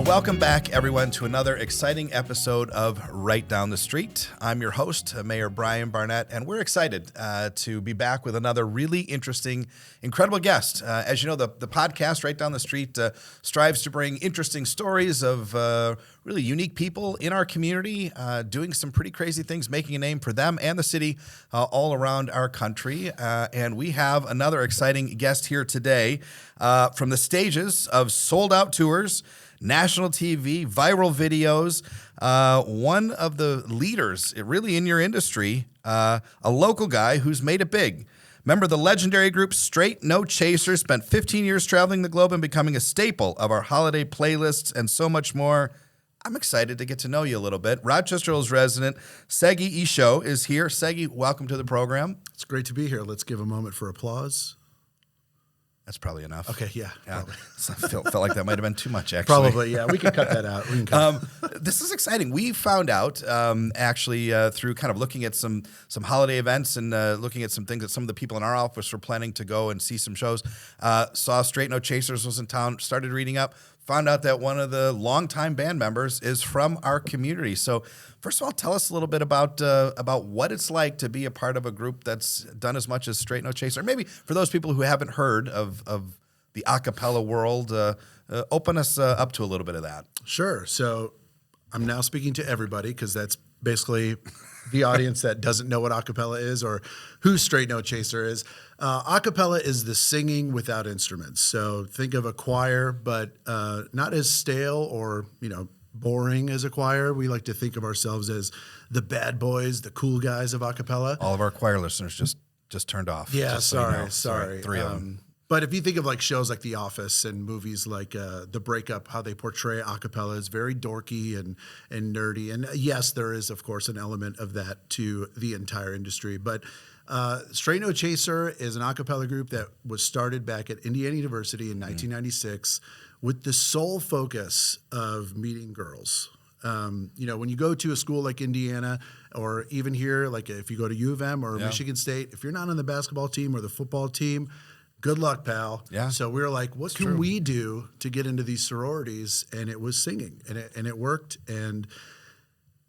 Welcome back, everyone, to another exciting episode of Right Down the Street. I'm your host, Mayor Bryan Barnett, and we're excited to be back with another really interesting, incredible guest. As you know, the podcast, Right Down the Street, strives to bring interesting stories of really unique people in our community, doing some pretty crazy things, making a name for them and the city all around our country. And we have another exciting guest here today from the stages of sold-out tours, national TV, viral videos, one of the leaders really in your industry, a local guy who's made it big. Member of the legendary group Straight No Chaser, spent 15 years traveling the globe and becoming a staple of our holiday playlists and so much more. I'm excited to get to know you a little bit. Rochester Hills resident Seggie Isho is here. Seggie, welcome to the program. It's great to be here. Let's give a moment for applause. That's probably enough. Okay, yeah. Felt like that might have been too much, actually. Probably, yeah. We can cut that out. This is exciting. We found out, actually, through kind of looking at some holiday events and looking at some things that some of the people in our office were planning to go and see some shows, saw Straight No Chasers was in town, started reading up, found out that one of the longtime band members is from our community. So first of all, tell us a little bit about what it's like to be a part of a group that's done as much as Straight No Chaser. Maybe for those people who haven't heard of the a cappella world, open us up to a little bit of that. Sure. So I'm now speaking to everybody because that's basically the audience that doesn't know what a cappella is or who Straight No Chaser is. A cappella is the singing without instruments. So think of a choir, but not as stale or, boring as a choir. We like to think of ourselves as the bad boys, the cool guys of a cappella. All of our choir listeners just turned off. Yeah, sorry. Three of them. But if you think of like shows like The Office and movies like The Breakup, how they portray a cappella is very dorky and nerdy. And yes, there is, of course, an element of that to the entire industry. But Straight No Chaser is an a cappella group that was started back at Indiana University in 1996 with the sole focus of meeting girls. When you go to a school like Indiana or even here, like if you go to U of M or Michigan State, if you're not on the basketball team or the football team, good luck, pal. Yeah. So we were like, what can we do to get into these sororities? And it was singing, and it worked. And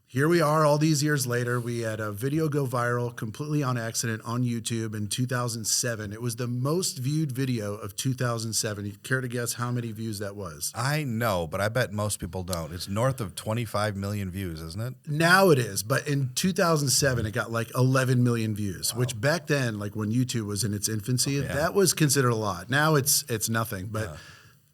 here we are all these years later. We had a video go viral completely on accident on YouTube in 2007. It was the most viewed video of 2007. You care to guess how many views that was? I know, but I bet most people don't. It's north of 25 million views, isn't it? Now it is, but in 2007, it got like 11 million views, which back then, like when YouTube was in its infancy, that was considered a lot. Now it's nothing, but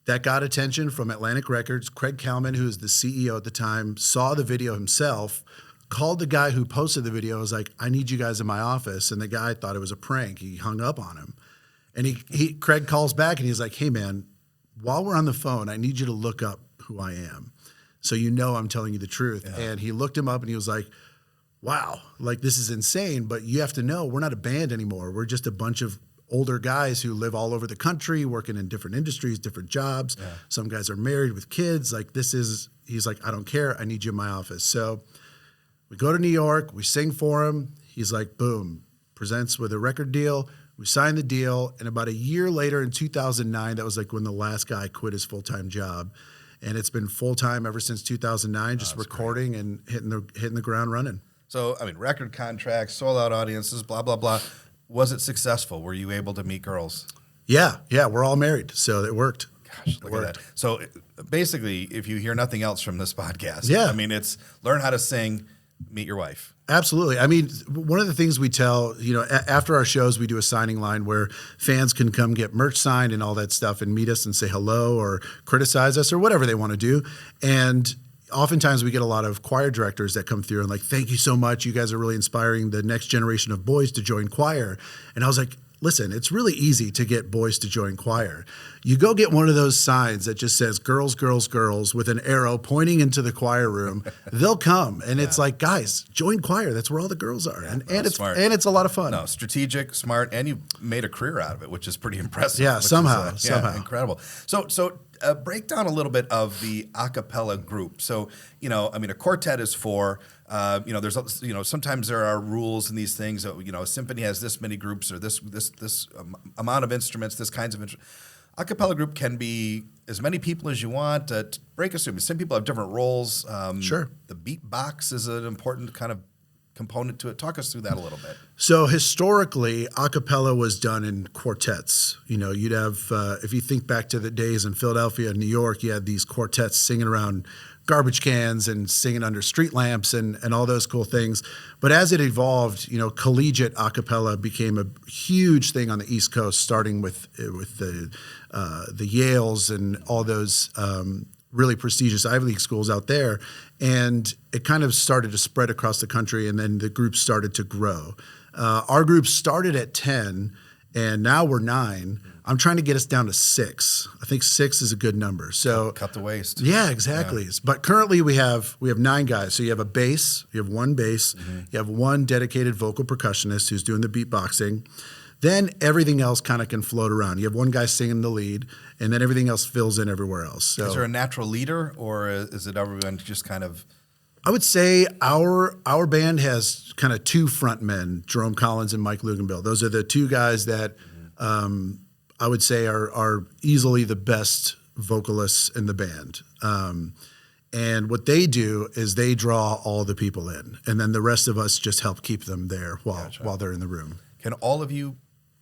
that got attention from Atlantic Records. Craig Kalman, who was the CEO at the time, saw the video himself, called the guy who posted the video, was like, I need you guys in my office. And the guy thought it was a prank. He hung up on him. And Craig calls back and he's like, hey, man, while we're on the phone, I need you to look up who I am so you know I'm telling you the truth. Yeah. And he looked him up and he was like, wow, like this is insane, but you have to know we're not a band anymore. We're just a bunch of older guys who live all over the country, working in different industries, different jobs. Yeah. Some guys are married with kids. He's like, I don't care. I need you in my office. So we go to New York. We sing for him. He's like, boom, presents with a record deal. We signed the deal. And about a year later in 2009, that was like when the last guy quit his full-time job. And it's been full-time ever since 2009, just recording great. And hitting the ground running. So, record contracts, sold-out audiences, blah, blah, blah. Was it successful? Were you able to meet girls? Yeah, we're all married, so it worked. Gosh, look at that. So basically, if you hear nothing else from this podcast, it's learn how to sing, meet your wife. Absolutely. One of the things we tell, after our shows, we do a signing line where fans can come get merch signed and all that stuff and meet us and say hello or criticize us or whatever they want to do. And oftentimes we get a lot of choir directors that come through and like, thank you so much. You guys are really inspiring the next generation of boys to join choir. And I was like, listen, it's really easy to get boys to join choir. You go get one of those signs that just says girls, girls, girls with an arrow pointing into the choir room. They'll come. And it's like, guys, join choir. That's where all the girls are. And it's a lot of fun. No, strategic, smart, and you made a career out of it, which is pretty impressive. Yeah, somehow. Incredible. So break down a little bit of the a cappella group. So, a quartet is four. There's sometimes there are rules in these things. A symphony has this many groups or this amount of instruments, this kinds of instruments. A cappella group can be as many people as you want. Break us through. Some people have different roles. Sure. The beatbox is an important kind of component to it. Talk us through that a little bit. So historically, a cappella was done in quartets. You know, you'd have, if you think back to the days in Philadelphia and New York, you had these quartets singing around garbage cans and singing under street lamps and all those cool things. But as it evolved, you know, collegiate a cappella became a huge thing on the East Coast, starting with the Yales and all those really prestigious Ivy League schools out there. And it kind of started to spread across the country, and then the group started to grow. Our group started at 10, and now we're 9. I'm trying to get us down to 6. I think 6 is a good number. So cut the waste. Yeah, exactly. Yeah. But currently we have 9 guys. So you have a bass, you have one bass, you have one dedicated vocal percussionist who's doing the beatboxing. Then everything else kind of can float around. You have one guy singing the lead, and then everything else fills in everywhere else. So, is there a natural leader, or is it everyone just kind of? I would say our band has kind of 2 front men, Jerome Collins and Mike Luganbill. Those are the 2 guys that I would say are easily the best vocalists in the band. And what they do is they draw all the people in, and then the rest of us just help keep them there while they're in the room. Can all of you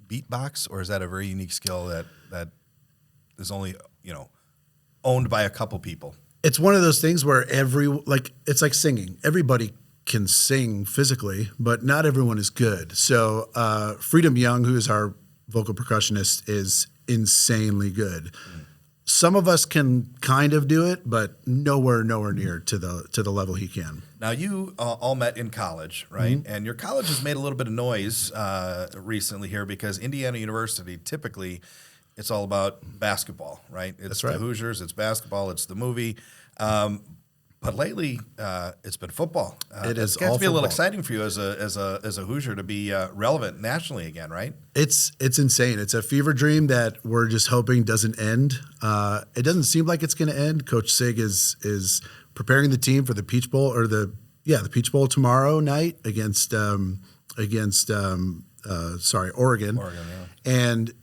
beatbox, or is that a very unique skill that is only, you know, owned by a couple people? It's one of those things where it's like singing. Everybody can sing physically, but not everyone is good. So Freedom Young, who is our vocal percussionist, is insanely good. Some of us can kind of do it, but nowhere near to the level he can. Now, you all met in college, right? Mm-hmm. And your college has made a little bit of noise recently here because Indiana University, typically, it's all about basketball, right? It's the Hoosiers, it's basketball, it's the movie. But lately, it's been football. It is all to be a little exciting for you as a Hoosier to be relevant nationally again, right? It's insane. It's a fever dream that we're just hoping doesn't end. It doesn't seem like it's going to end. Coach Sig is preparing the team for the Peach Bowl the Peach Bowl tomorrow night against Oregon. Oregon, yeah. And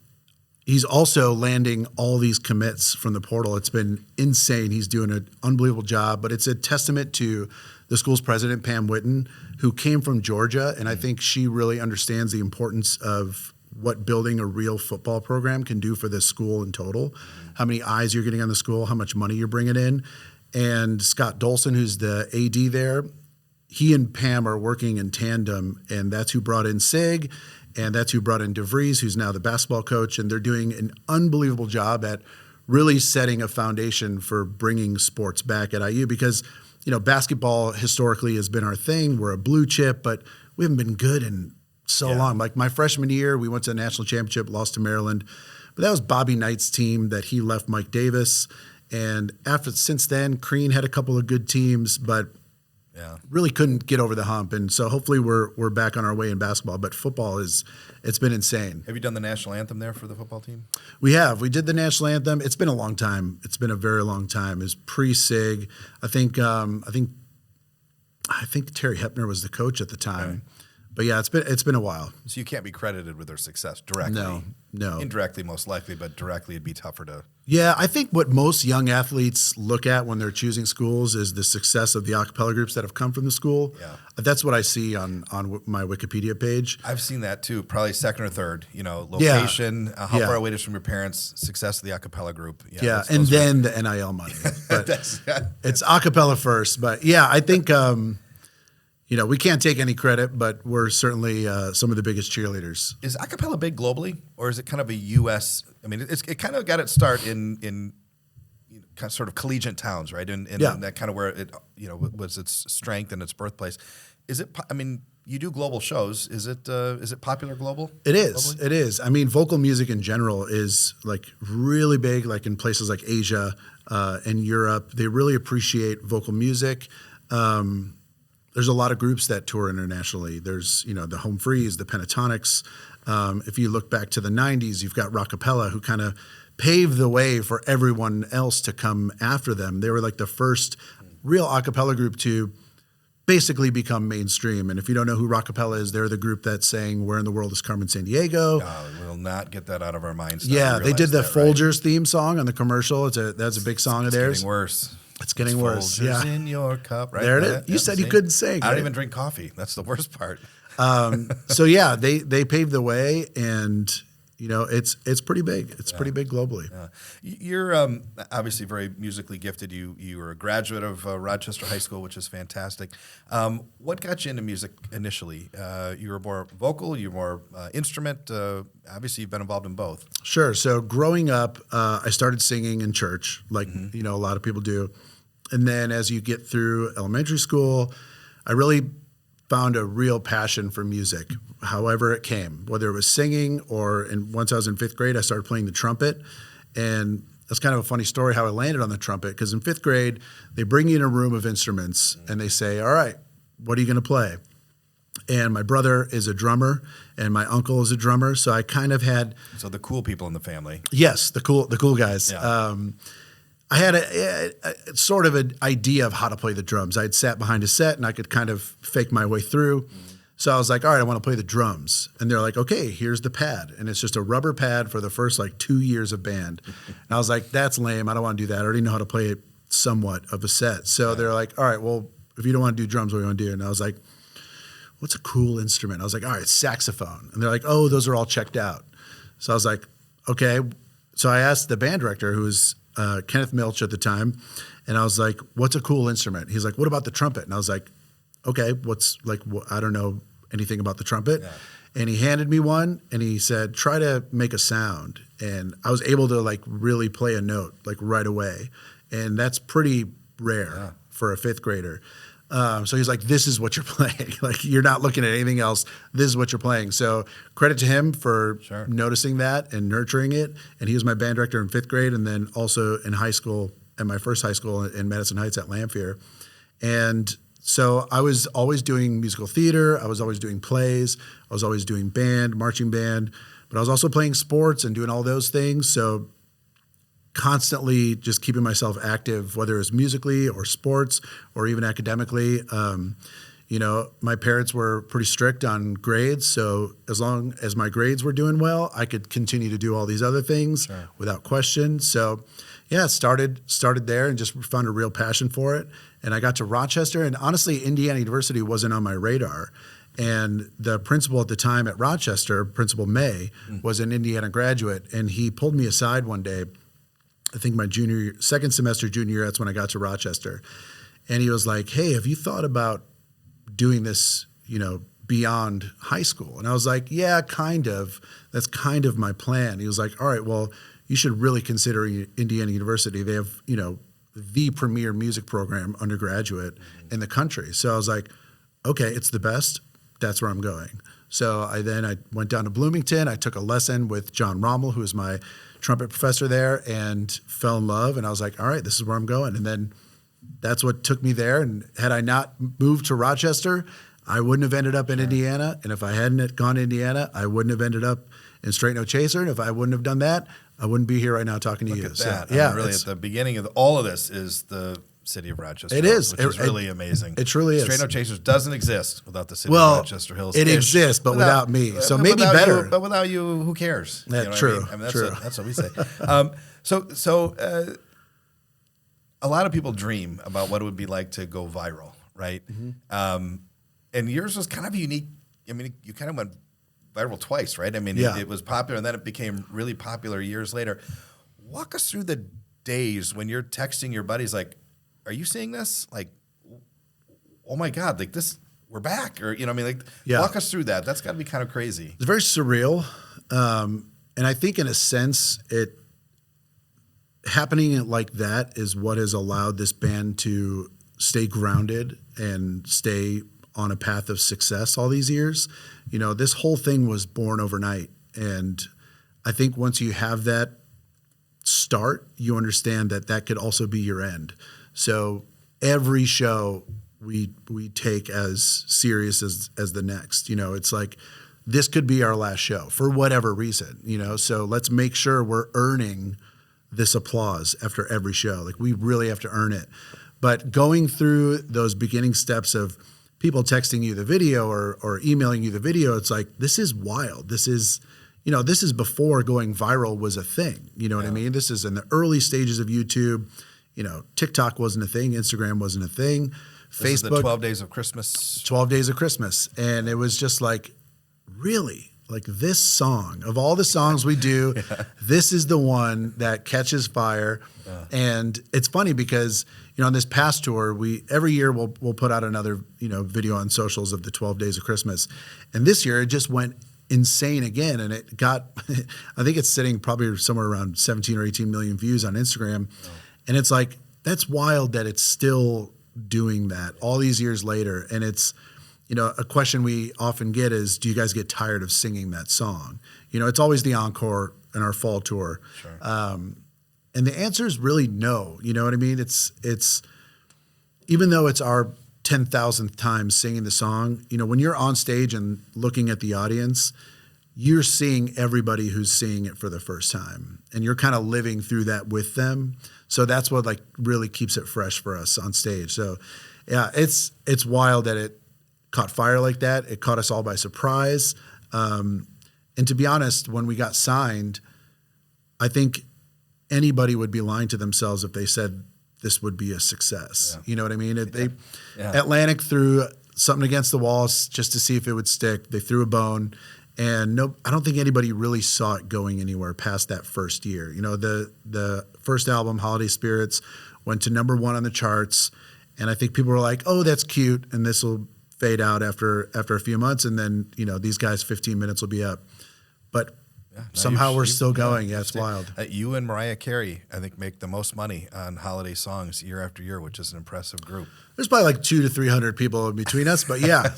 he's also landing all these commits from the portal. It's been insane. He's doing an unbelievable job, but it's a testament to the school's president, Pam Whitten, who came from Georgia, and I think she really understands the importance of what building a real football program can do for this school in total, how many eyes you're getting on the school, how much money you're bringing in. And Scott Dolson, who's the AD there, he and Pam are working in tandem, and that's who brought in Sig, and that's who brought in DeVries, who's now the basketball coach, and they're doing an unbelievable job at really setting a foundation for bringing sports back at IU because, you know, basketball historically has been our thing. We're a blue chip, but we haven't been good in so long. Like my freshman year, we went to the national championship, lost to Maryland, but that was Bobby Knight's team that he left Mike Davis. And since then, Crean had a couple of good teams, but really couldn't get over the hump. And so hopefully we're back on our way in basketball. But football it's been insane. Have you done the national anthem there for the football team? We have. We did the national anthem. It's been a long time. It's been a very long time. It's pre-Sig. I think Terry Hepner was the coach at the time. Right. But yeah, it's been a while. So you can't be credited with their success directly. No. Indirectly, most likely, but directly it'd be tougher to. Yeah, I think what most young athletes look at when they're choosing schools is the success of the a cappella groups that have come from the school. Yeah. That's what I see on my Wikipedia page. I've seen that too, probably second or third. You know, location, how far away it is from your parents, success of the a cappella group. Yeah, and then the NIL money. But it's a cappella first. But yeah, I think you know, we can't take any credit, but we're certainly some of the biggest cheerleaders. Is a cappella big globally, or is it kind of a U.S.? I mean, it kind of got its start in kind of sort of collegiate towns, right? In that kind of where it was its strength and its birthplace. Is it? I mean, you do global shows. Is it popular global? It is. Globally? It is. I mean, vocal music in general is like really big. Like in places like Asia and Europe, they really appreciate vocal music. There's a lot of groups that tour internationally. There's, you know, the Home Frees, the Pentatonics. If you look back to the 90s, you've got Rockapella, who kind of paved the way for everyone else to come after them. They were like the first real a cappella group to basically become mainstream. And if you don't know who Rockapella is, they're the group that sang "Where in the World is Carmen Sandiego?" not get that out of our minds. Yeah, they did the that, right? Folgers theme song on the commercial. That's a big song of theirs. It's getting worse. It's getting worse. Folgers Yeah. in your cup, right? There it is. You said you couldn't sing. I don't right? even drink coffee. That's the worst part. So yeah, they paved the way, and it's pretty big. It's pretty big globally. You're obviously very musically gifted. You were a graduate of Rochester High School, which is fantastic. What got you into music initially? You were more vocal. You were more instrument. Obviously, you've been involved in both. Sure. So growing up, I started singing in church, like a lot of people do, and then as you get through elementary school, I really found a real passion for music, however it came, whether it was singing or once I was in 5th grade, I started playing the trumpet. And that's kind of a funny story how I landed on the trumpet, because in 5th grade, they bring you in a room of instruments and they say, all right, what are you going to play? And my brother is a drummer and my uncle is a drummer. So I kind of had... So the cool people in the family. Yes, the cool guys. Yeah. I had a sort of an idea of how to play the drums. I had sat behind a set and I could kind of fake my way through. So I was like, all right, I want to play the drums. And they're like, okay, here's the pad. And it's just a rubber pad for the first 2 years of band. And I was like, that's lame. I don't want to do that. I already know how to play it somewhat of a set. So they're like, all right, well, if you don't want to do drums, what do you want to do? And I was like, what's a cool instrument? I was like, all right, saxophone. And they're like, oh, those are all checked out. So I was like, okay. So I asked the band director, who was Kenneth Milch at the time, and I was like, what's a cool instrument? He's like, what about the trumpet? And I was like, okay, I don't know anything about the trumpet. Yeah. And he handed me one and he said, try to make a sound. And I was able to really play a note right away. And that's pretty rare for a 5th grader. So he's like, this is what you're playing. You're not looking at anything else. This is what you're playing. So credit to him for noticing that and nurturing it. And he was my band director in 5th grade and then also in high school, at my first high school in Madison Heights at Lamphere. And so I was always doing musical theater. I was always doing plays. I was always doing band, marching band. But I was also playing sports and doing all those things. So constantly just keeping myself active, whether it was musically or sports or even academically. My parents were pretty strict on grades. So as long as my grades were doing well, I could continue to do all these other things without question. So yeah, started there and just found a real passion for it. And I got to Rochester, and honestly, Indiana University wasn't on my radar. And the principal at the time at Rochester, Principal May, was an Indiana graduate. And he pulled me aside one day, I think my second semester junior year, that's when I got to Rochester. And he was like, hey, have you thought about doing this, beyond high school? And I was like, yeah, kind of. That's kind of my plan. He was like, all right, well, you should really consider Indiana University. They have, the premier music program undergraduate in the country. So I was like, okay, it's the best. That's where I'm going. So I went down to Bloomington. I took a lesson with John Rommel, who was my trumpet professor there, and fell in love. And I was like, all right, this is where I'm going. And then that's what took me there. And had I not moved to Rochester, I wouldn't have ended up in Indiana. And if I hadn't gone to Indiana, I wouldn't have ended up in Straight No Chaser. And if I wouldn't have done that, I wouldn't be here right now talking to you. Look at that. So, yeah, really at the beginning of all of this is the city of Rochester It Hills, is. which is really amazing. It truly is. Straight No Chasers doesn't exist without the city of Rochester Hills. It exists, but without me. So maybe without better. But without you, who cares? Yeah, You know true. what I mean? True. That's what we say. So a lot of people dream about what it would be like to go viral, right? And yours was kind of unique. I mean, you kind of went viral twice, right? I mean, it was popular, and then it became really popular years later. Walk us through the days when you're texting your buddies like, are you seeing this? Like, oh my God, like this, we're back. Or, walk us through that. That's got to be kind of crazy. It's very surreal. And I think in a sense, it happening like that is what has allowed this band to stay grounded and stay on a path of success all these years. This whole thing was born overnight. And I think once you have that start, you understand that could also be your end. So every show we take as serious as the next. It's like this could be our last show for whatever reason. So let's make sure we're earning this applause after every show. Like we really have to earn it. But going through those beginning steps of people texting you the video or emailing you the video, it's like this is wild. This is this is before going viral was a thing. You know what I mean? This is in the early stages of YouTube. TikTok wasn't a thing. Instagram wasn't a thing. This is Facebook. the 12 Days of Christmas. 12 Days of Christmas. And it was just like, really? Like this song, of all the songs we do, this is the one that catches fire. And it's funny because, on this past tour, every year we'll put out another, video on socials of the 12 Days of Christmas. And this year it just went insane again. And it got, I think it's sitting probably somewhere around 17 or 18 million views on Instagram. And it's like, that's wild that it's still doing that all these years later. And it's, a question we often get is, do you guys get tired of singing that song? It's always the encore in our fall tour. Sure. And the answer is really no. You know what I mean? It's even though it's our 10,000th time singing the song, when you're on stage and looking at the audience, you're seeing everybody who's seeing it for the first time, and you're kind of living through that with them. So that's what really keeps it fresh for us on stage. So yeah, it's wild that it caught fire like that. It caught us all by surprise. And to be honest, when we got signed, I think anybody would be lying to themselves if they said this would be a success. Yeah. You know what I mean? Atlantic threw something against the walls just to see if it would stick. They threw a bone. And I don't think anybody really saw it going anywhere past that first year. The first album, Holiday Spirits, went to #1 on the charts. And I think people were like, oh, that's cute, and this will fade out after a few months, and then these guys 15 minutes will be up, but somehow we're still going. Yeah, it's wild. You and Mariah Carey, I think, make the most money on holiday songs year after year, which is an impressive group. There's probably like 200 to 300 people in between us, but yeah,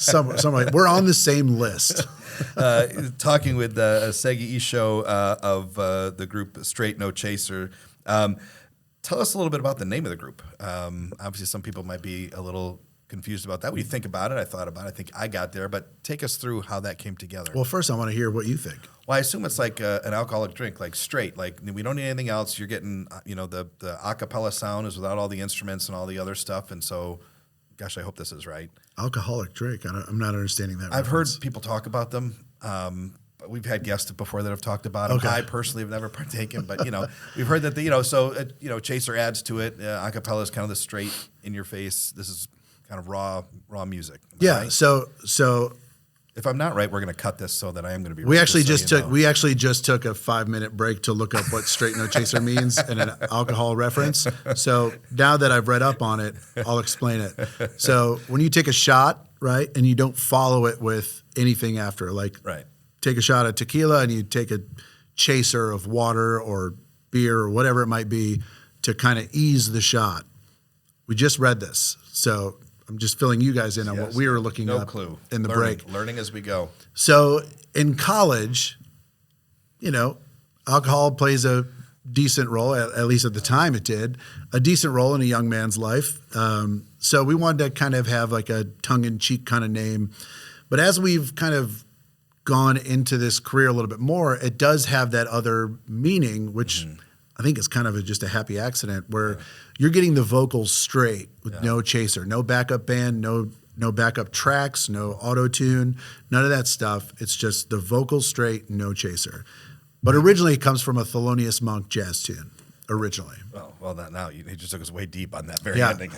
we're on the same list. Talking with Seggie Isho of the group Straight No Chaser. Tell us a little bit about the name of the group. Obviously, some people might be a little confused about that. When you think about it, I thought about it. I think I got there, but take us through how that came together. Well, first I want to hear what you think. Well, I assume it's like an alcoholic drink, like straight. Like we don't need anything else. You're getting, the a cappella sound is without all the instruments and all the other stuff. And so, gosh, I hope this is right. Alcoholic drink. I'm not understanding that. I've heard people talk about them. But we've had guests before that have talked about them. Okay. I personally have never partaken, but we've heard that Chaser adds to it. A cappella is kind of the straight in your face. This is kind of raw music. Yeah. Right? So if I'm not right, we're going to cut this so that I am going to be. We actually just took a 5-minute break to look up what Straight No Chaser means and an alcohol reference. So now that I've read up on it, I'll explain it. So when you take a shot, right, and you don't follow it with anything after, right. Take a shot of tequila and you take a chaser of water or beer or whatever it might be to kind of ease the shot. We just read this, so I'm just filling you guys in on what we were looking up clue. In the break. Learning as we go. So in college, alcohol plays a decent role, at least at the time it did, a decent role in a young man's life. So we wanted to kind of have like a tongue-in-cheek kind of name. But as we've kind of gone into this career a little bit more, it does have that other meaning, which I think is kind of just a happy accident, where you're getting the vocals straight with no chaser, no backup band, no backup tracks, no auto-tune, none of that stuff. It's just the vocals straight, no chaser. But originally it comes from a Thelonious Monk jazz tune, originally. Well, now you just took us way deep on that very ending.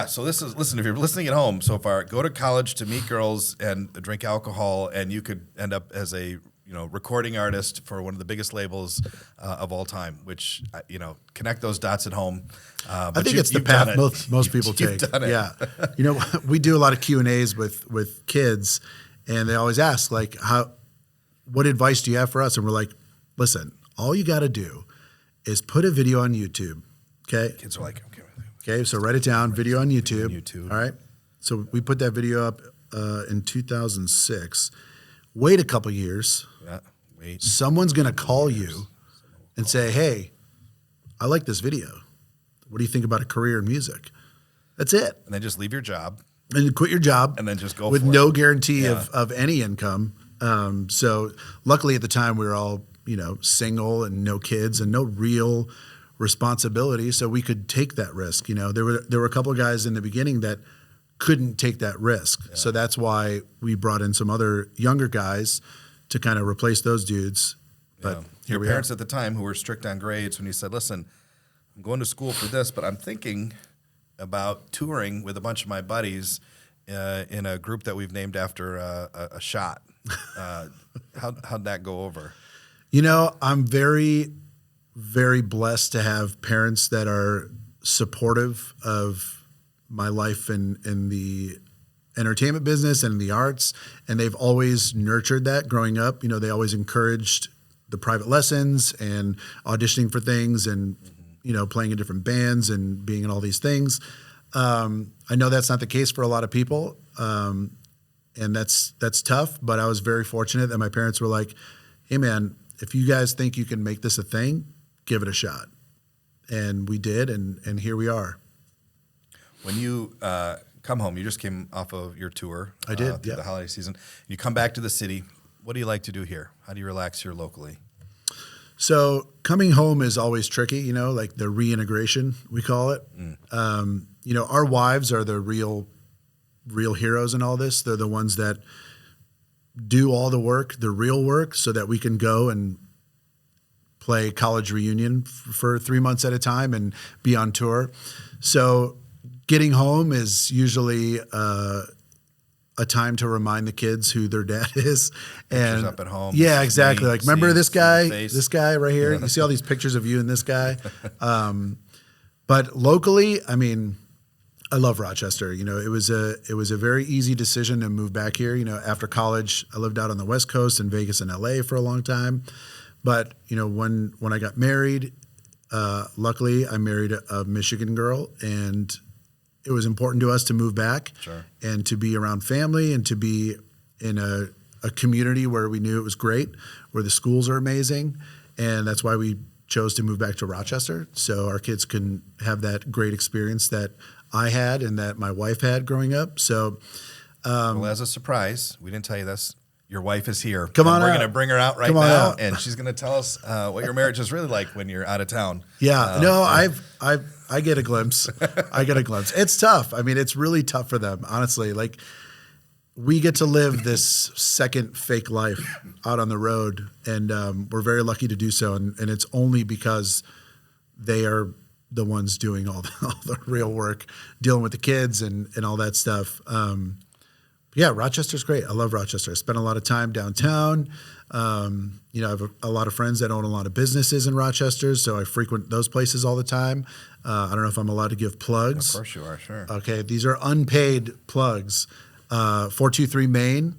So listen, if you're listening at home so far, go to college to meet girls and drink alcohol, and you could end up as a recording artist for one of the biggest labels of all time, which, connect those dots at home. I think it's the path most people take. Yeah. We do a lot of Q&As with kids, and they always ask, what advice do you have for us? And we're like, listen, all you got to do is put a video on YouTube, okay? Kids are like, okay, so write it down, video on YouTube. All right? So we put that video up in 2006. Wait a couple years. Yeah, wait. Someone's going to call you and say, hey, I like this video. What do you think about a career in music? That's it. And then just leave your job. And you quit your job. And then just go with no guarantee of any income. So luckily at the time we were all, single and no kids and no real responsibility. So we could take that risk. There were a couple of guys in the beginning that couldn't take that risk. Yeah. So that's why we brought in some other younger guys to kind of replace those dudes. But Yeah. here Your we parents are. at the time who were strict on grades, when you said, listen, I'm going to school for this, but I'm thinking about touring with a bunch of my buddies in a group that we've named after a shot. How'd that go over? You know, I'm very, very blessed to have parents that are supportive of my life in the entertainment business and in the arts. And they've always nurtured that growing up. You know, they always encouraged the private lessons and auditioning for things and, you know, playing in different bands and being in all these things. I know that's not the case for a lot of people. And that's tough, but I was very fortunate that my parents were like, hey man, if you guys think you can make this a thing, give it a shot. And we did, and here we are. When you come home, you just came off of your tour. I did, through yeah. the holiday season. You come back to the city. What do you like to do here? How do you relax here locally? So coming home is always tricky, you know, like the reintegration, we call it. You know, our wives are the real heroes in all this. They're the ones that do all the work, the real work, so that we can go and play college reunion for 3 months at a time and be on tour. So getting home is usually a time to remind the kids who their dad is. Pictures up at home. Yeah, exactly. Like, remember this guy right here? Yeah. You see all these pictures of you and this guy. But locally, I mean, I love Rochester. You know, it was a very easy decision to move back here. You know, after college, I lived out on the West Coast in Vegas and LA for a long time. But, you know, when I got married, luckily I married a Michigan girl, and it was important to us to move back and to be around family and to be in a community where we knew it was great, where the schools are amazing. And that's why we chose to move back to Rochester, so our kids can have that great experience that I had and that my wife had growing up. So, well, as a surprise, we didn't tell you this. Your wife is here. Come on, we're out. going to bring her out right Come on now, out. and she's going to tell us what your marriage is really like when you're out of town. Yeah, no, I get a glimpse. I get a glimpse. It's tough. I mean, it's really tough for them, honestly. Like, we get to live this second fake life out on the road, and we're very lucky to do so. And it's only because they are the ones doing all the real work, dealing with the kids and all that stuff. Yeah, Rochester's great. I love Rochester. I spent a lot of time downtown. You know, I have a lot of friends that own a lot of businesses in Rochester, so I frequent those places all the time. I don't know if I'm allowed to give plugs. Of course you are, sure. Okay, these are unpaid plugs. 423 Main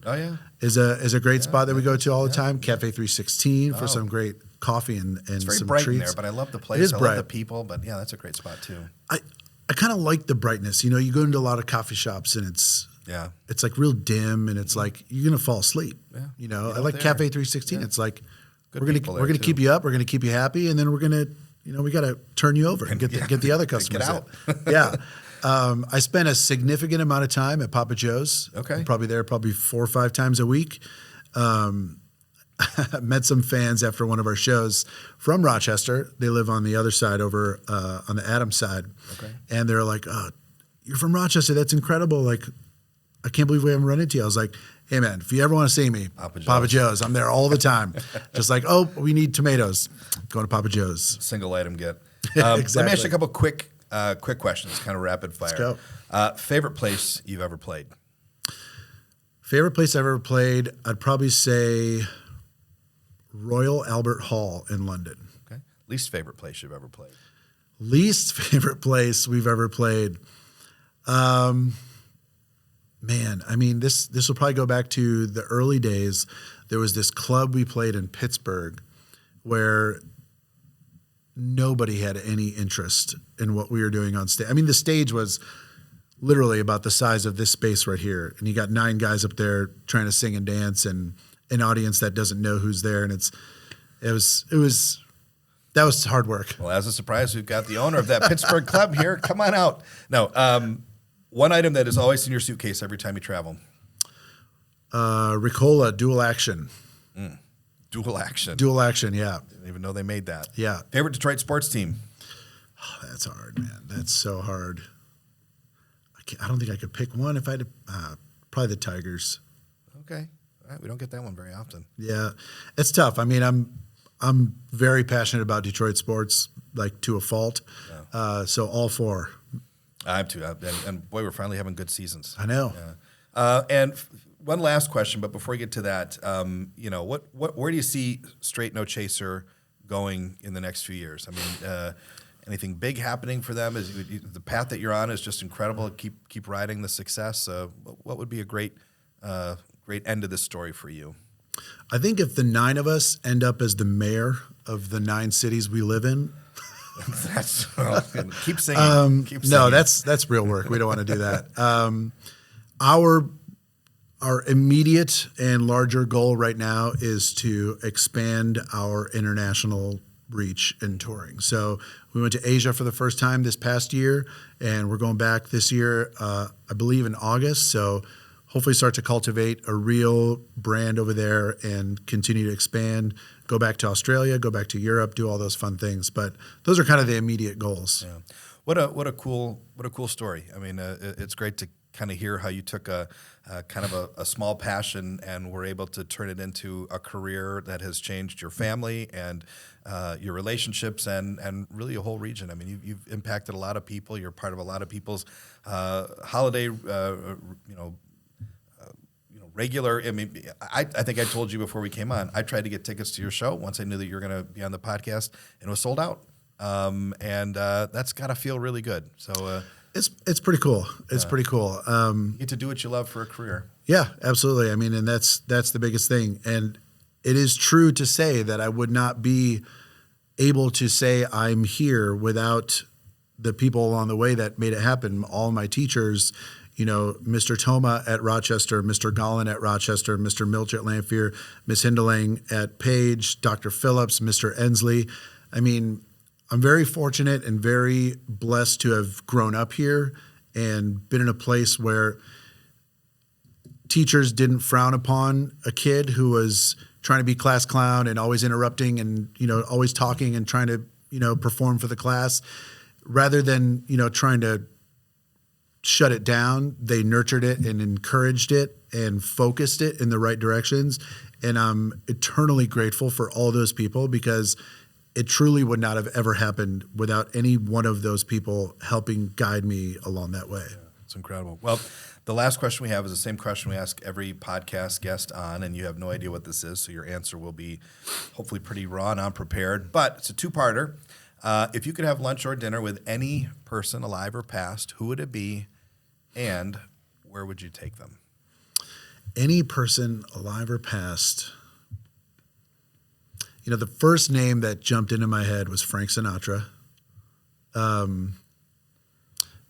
is a great spot that we go to all the time. Cafe 316 for some great coffee and It's very some bright treats. in there, but I love the place. It is I bright. love the people, but yeah, that's a great spot too. I kind of like the brightness. You know, you go into a lot of coffee shops and it's like real dim, and it's like you're gonna fall asleep. Yeah. You know, I like Cafe 316. It's like we're gonna keep you up, we're gonna keep you happy, and then we're gonna, you know, we got to turn you over and get the other customers out. Yeah. I spent a significant amount of time at Papa Joe's. Okay. I'm probably there 4 or 5 times a week. Met some fans after one of our shows from Rochester. They live on the other side over on the Adams side. Okay. And they're like, oh, you're from Rochester. That's incredible. Like, I can't believe we haven't run into you. I was like, hey, man, if you ever want to see me, Papa Joe's. I'm there all the time. Just like, oh, we need tomatoes. Going to Papa Joe's. Single item get. Exactly. Let me ask you a couple quick questions, kind of rapid fire. Let's go. Favorite place you've ever played? Favorite place I've ever played, I'd probably say Royal Albert Hall in London. Okay. Least favorite place you've ever played? Least favorite place we've ever played. Man, I mean, this will probably go back to the early days. There was this club we played in Pittsburgh where nobody had any interest in what we were doing on stage. I mean, the stage was literally about the size of this space right here, and you got 9 guys up there trying to sing and dance, and an audience that doesn't know who's there, and that was hard work. Well, as a surprise, we've got the owner of that Pittsburgh club here. Come on out. No, one item that is always in your suitcase every time you travel. Ricola Dual Action. Dual Action. Dual Action, yeah. Didn't even know they made that. Yeah. Favorite Detroit sports team? Oh, that's hard, man. That's so hard. I don't think I could pick one if I had to. Probably the Tigers. Okay. Right, we don't get that one very often. Yeah, it's tough. I mean, I'm very passionate about Detroit sports, like to a fault. Yeah. So all four. I have too. And boy, we're finally having good seasons. I know. Yeah. One last question, but before we get to that, where do you see Straight No Chaser going in the next few years? I mean, anything big happening for them? Is the path that you're on is just incredible. Keep riding the success. What would be a great end of this story for you? I think if the 9 of us end up as the mayor of the 9 cities we live in. Keep singing. Keep singing. No, that's real work. We don't want to do that. Our immediate and larger goal right now is to expand our international reach and touring. So we went to Asia for the first time this past year, and we're going back this year, I believe in August. So hopefully start to cultivate a real brand over there and continue to expand, go back to Australia, go back to Europe, do all those fun things. But those are kind of the immediate goals. Yeah. What a cool story. I mean, it's great to kind of hear how you took a small passion and were able to turn it into a career that has changed your family and your relationships and really a whole region. I mean, you've impacted a lot of people. You're part of a lot of people's holiday, regular. I mean, I think I told you before we came on, I tried to get tickets to your show once I knew that you were going to be on the podcast, and it was sold out. And that's got to feel really good. So it's pretty cool. It's pretty cool. You get to do what you love for a career. Yeah, absolutely. I mean, and that's the biggest thing. And it is true to say that I would not be able to say I'm here without the people along the way that made it happen. All my teachers, Mr. Toma at Rochester, Mr. Gollin at Rochester, Mr. Milch at Lanphier, Miss Hindeling at Page, Dr. Phillips, Mr. Ensley. I mean, I'm very fortunate and very blessed to have grown up here and been in a place where teachers didn't frown upon a kid who was trying to be class clown and always interrupting and, always talking and trying to, perform for the class. Rather than, trying to shut it down, they nurtured it and encouraged it and focused it in the right directions. And I'm eternally grateful for all those people because it truly would not have ever happened without any one of those people helping guide me along that way. Yeah, it's incredible. Well, the last question we have is the same question we ask every podcast guest on, and you have no idea what this is, so your answer will be hopefully pretty raw and unprepared. But it's a two-parter. If you could have lunch or dinner with any person, alive or past, who would it be, and where would you take them? Any person, alive or past. The first name that jumped into my head was Frank Sinatra,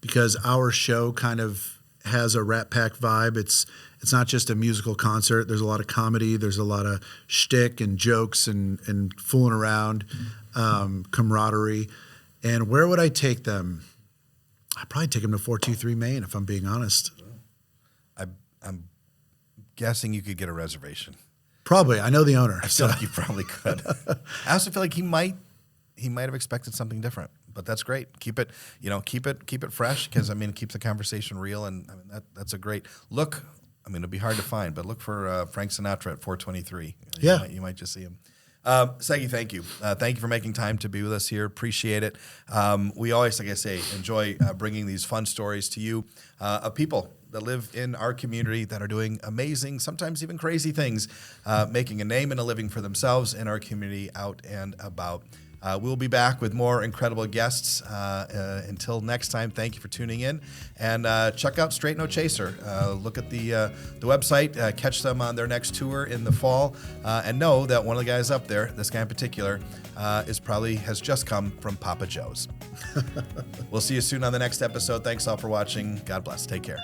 because our show kind of has a Rat Pack vibe. It's not just a musical concert. There's a lot of comedy. There's a lot of shtick and jokes and fooling around, camaraderie. And where would I take them? I'd probably take them to 423 Main, if I'm being honest. I'm guessing you could get a reservation. Probably. I know the owner. I feel like you probably could. I also feel like he might have expected something different, but that's great. Keep it fresh because it keeps the conversation real, and that's a great look. It'll be hard to find, but look for Frank Sinatra at 423. Yeah, you might just see him. Seggie, thank you. Thank you for making time to be with us here. Appreciate it. We always, like I say, enjoy bringing these fun stories to you of people that live in our community that are doing amazing, sometimes even crazy things, making a name and a living for themselves in our community out and about. We'll be back with more incredible guests. Until next time, thank you for tuning in. And check out Straight No Chaser. Look at the website. Catch them on their next tour in the fall. And know that one of the guys up there, this guy in particular, has just come from Papa Joe's. We'll see you soon on the next episode. Thanks all for watching. God bless. Take care.